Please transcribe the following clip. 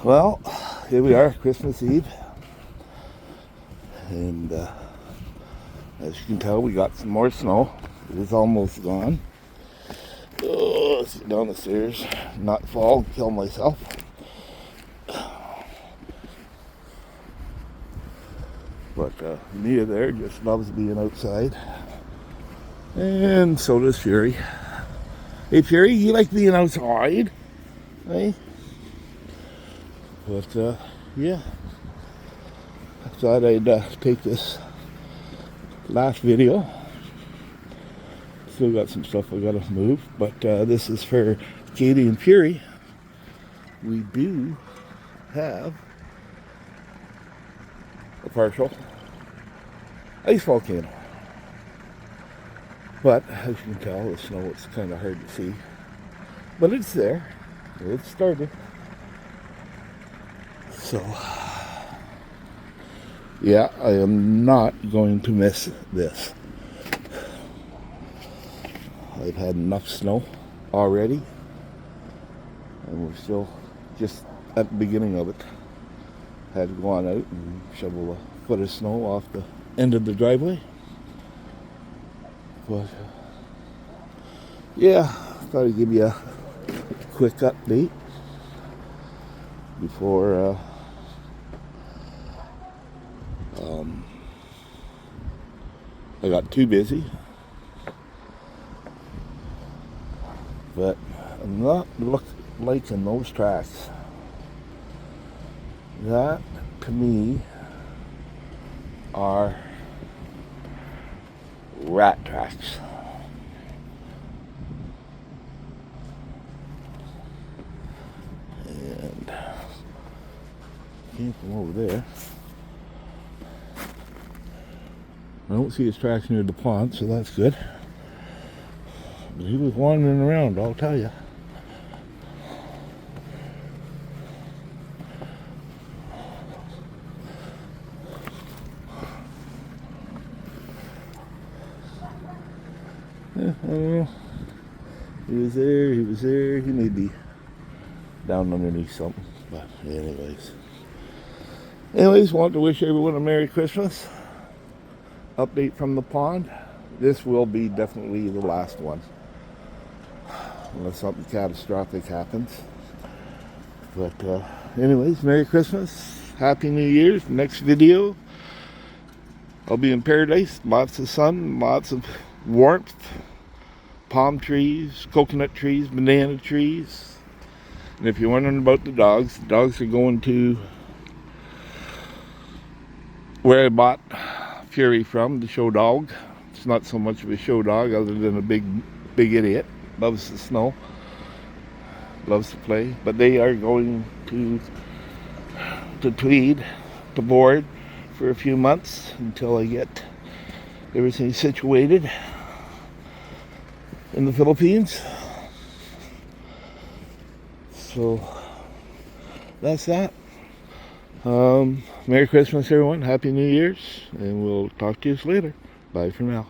Well, here we are, Christmas Eve, and as you can tell, we got some more snow. It is almost gone. Oh, let's get down the stairs, not fall, kill myself. But Mia there just loves being outside, and so does Fury. Hey, Fury, you like being outside? Hey? But yeah, I thought I'd take this last video. Still got some stuff I gotta move, but this is for Katie and Fury. We do have a partial ice volcano, but as you can tell, the snow is kind of hard to see, but it's there. It started. So yeah, I am not going to miss this. I've had enough snow already, and we're still just at the beginning of it. Had to go on out and shovel a foot of snow off the end of the driveway. But yeah, thought I'd give you a quick update before I got too busy. But I'm not liking those tracks. That, to me, are rat tracks. And came from over there. I don't see his tracks near the pond, so that's good. But he was wandering around, I'll tell you. I don't know. He was there, he may be down underneath something. But anyways, want to wish everyone a Merry Christmas. Update from the pond. This will be definitely the last one, unless something catastrophic happens. But anyways, Merry Christmas, Happy New Year's. Next video, I'll be in paradise. Lots of sun, lots of warmth, palm trees, coconut trees, banana trees. And if you're wondering about the dogs are going to where I bought Fury from, the show dog. It's not so much of a show dog other than a big idiot. Loves the snow, loves to play. But they are going to Tweed, to board for a few months until I get everything situated in the Philippines. So that's that. Merry Christmas, everyone. Happy New Year's, and we'll talk to you later. Bye for now.